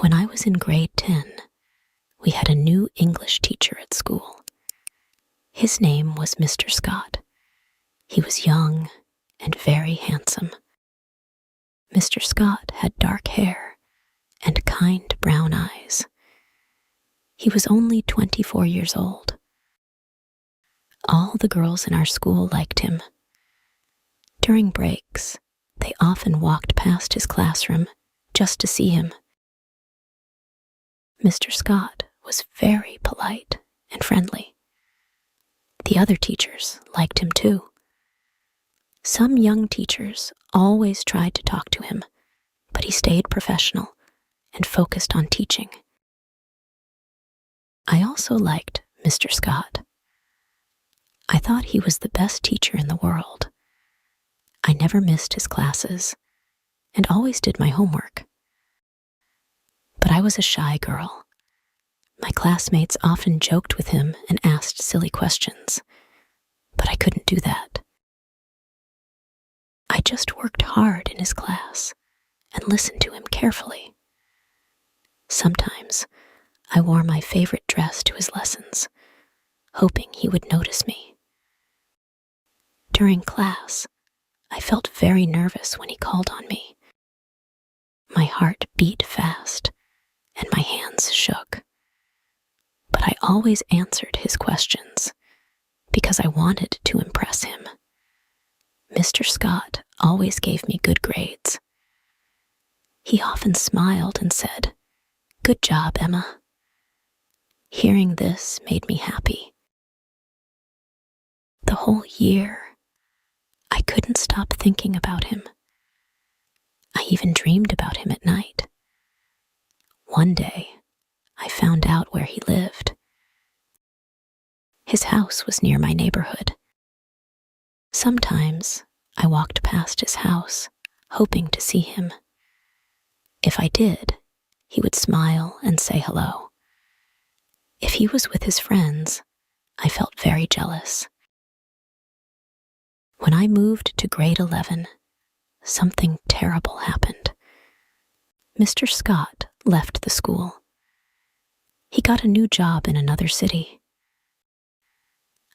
When I was in grade 10, we had a new English teacher at school. His name was Mr. Scott. He was young and very handsome. Mr. Scott had dark hair and kind brown eyes. He was only 24 years old. All the girls in our school liked him. During breaks, they often walked past his classroom just to see him. Mr. Scott was very polite and friendly. The other teachers liked him too. Some young teachers always tried to talk to him, but he stayed professional and focused on teaching. I also liked Mr. Scott. I thought he was the best teacher in the world. I never missed his classes and always did my homework. But I was a shy girl. My classmates often joked with him and asked silly questions, but I couldn't do that. I just worked hard in his class and listened to him carefully. Sometimes I wore my favorite dress to his lessons, hoping he would notice me. During class, I felt very nervous when he called on me. My heart beat fast and my hands shook. But I always answered his questions because I wanted to impress him. Mr. Scott always gave me good grades. He often smiled and said, "Good job, Emma." Hearing this made me happy. The whole year, I couldn't stop thinking about him. I even dreamed about him at night. One day, I found out where he lived. His house was near my neighborhood. Sometimes I walked past his house, hoping to see him. If I did, he would smile and say hello. If he was with his friends, I felt very jealous. When I moved to grade 11, something terrible happened. Mr. Scott left the school. He got a new job in another city.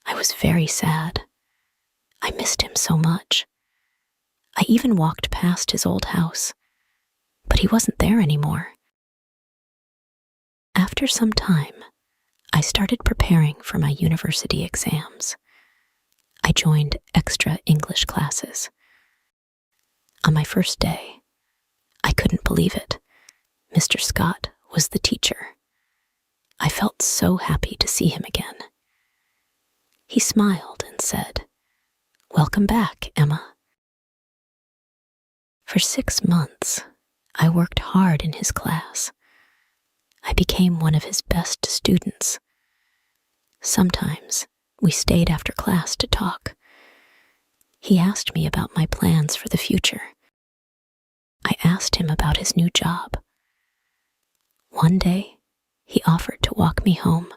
I was very sad. I missed him so much. I even walked past his old house, but he wasn't there anymore. After some time, I started preparing for my university exams. I joined extra English classes. On my first day, I couldn't believe it. Mr. Scott was the teacher. I felt so happy to see him again. He smiled and said, "Welcome back, Emma." For 6 months, I worked hard in his class. I became one of his best students. Sometimes we stayed after class to talk. He asked me about my plans for the future. I asked him about his new job. One day, he offered to walk me home.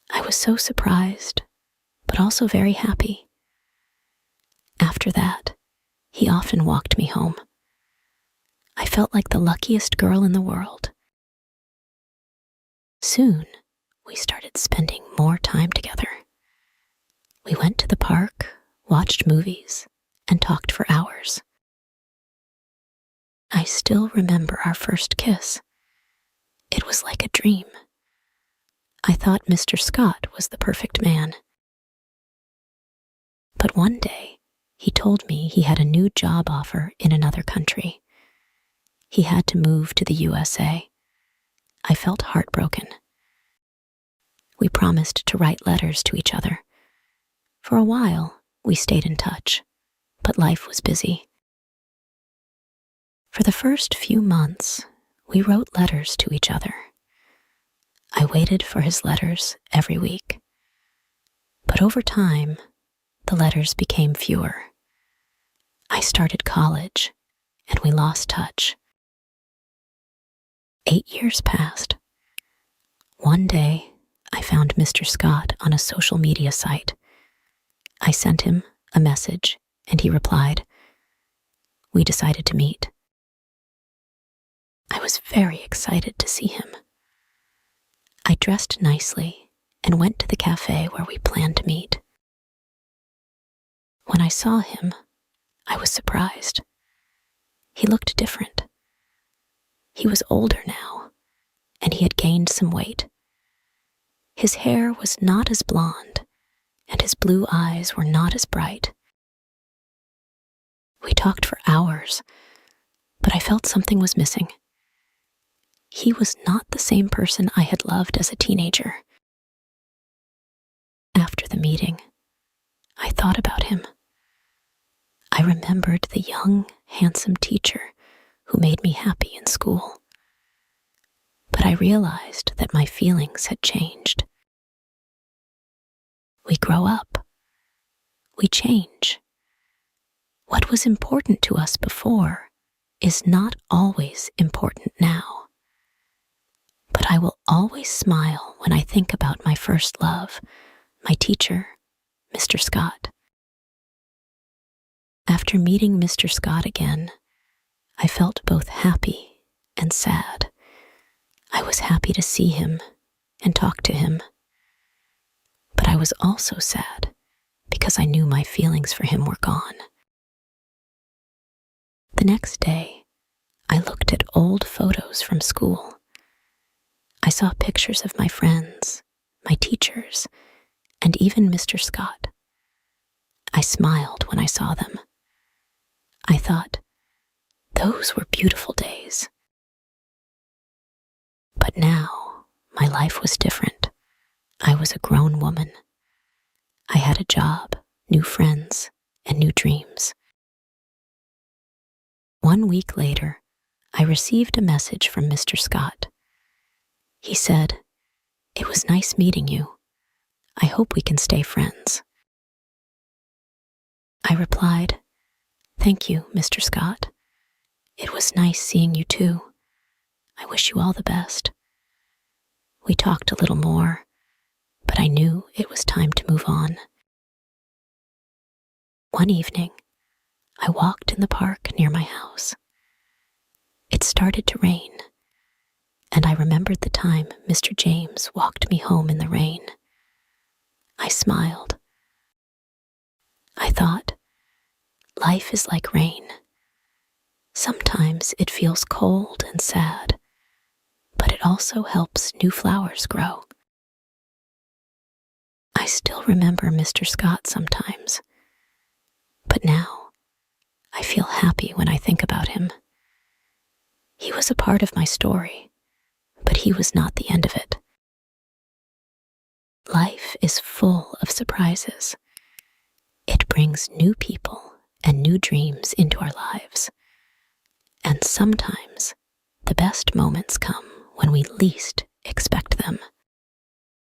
I was so surprised, but also very happy. After that, he often walked me home. I felt like the luckiest girl in the world. Soon, we started spending more time together. We went to the park, watched movies, and talked for hours. I still remember our first kiss. It was like a dream. I thought Mr. Scott was the perfect man. But one day, he told me he had a new job offer in another country. He had to move to the USA. I felt heartbroken. We promised to write letters to each other. For a while, we stayed in touch, but life was busy. For the first few months, we wrote letters to each other. I waited for his letters every week. But over time, the letters became fewer. I started college, and we lost touch. 8 years passed. One day, I found Mr. Scott on a social media site. I sent him a message, and he replied. We decided to meet. I was was very excited to see him. I dressed nicely and went to the cafe where we planned to meet. When I saw him, I was surprised. He looked different. He was older now, and he had gained some weight. His hair was not as blonde, and his blue eyes were not as bright. We talked for hours, but I felt something was missing. He was not the same person I had loved as a teenager. After the meeting, I thought about him. I remembered the young, handsome teacher who made me happy in school. But I realized that my feelings had changed. We grow up. We change. What was important to us before is not always important now. But I will always smile when I think about my first love, my teacher, Mr. Scott. After meeting Mr. Scott again, I felt both happy and sad. I was happy to see him and talk to him. But I was also sad because I knew my feelings for him were gone. The next day, I looked at old photos from school. I saw pictures of my friends, my teachers, and even Mr. Scott. I smiled when I saw them. I thought, those were beautiful days. But now, my life was different. I was a grown woman. I had a job, new friends, and new dreams. 1 week later, I received a message from Mr. Scott. He said, "It was nice meeting you. I hope we can stay friends." I replied, "Thank you, Mr. Scott. It was nice seeing you too. I wish you all the best." We talked a little more, but I knew it was time to move on. One evening, I walked in the park near my house. It started to rain, and I remembered the time Mr. James walked me home in the rain. I smiled. I thought, life is like rain. Sometimes it feels cold and sad, but it also helps new flowers grow. I still remember Mr. Scott sometimes, but now I feel happy when I think about him. He was a part of my story, but he was not the end of it. Life is full of surprises. It brings new people and new dreams into our lives. And sometimes the best moments come when we least expect them.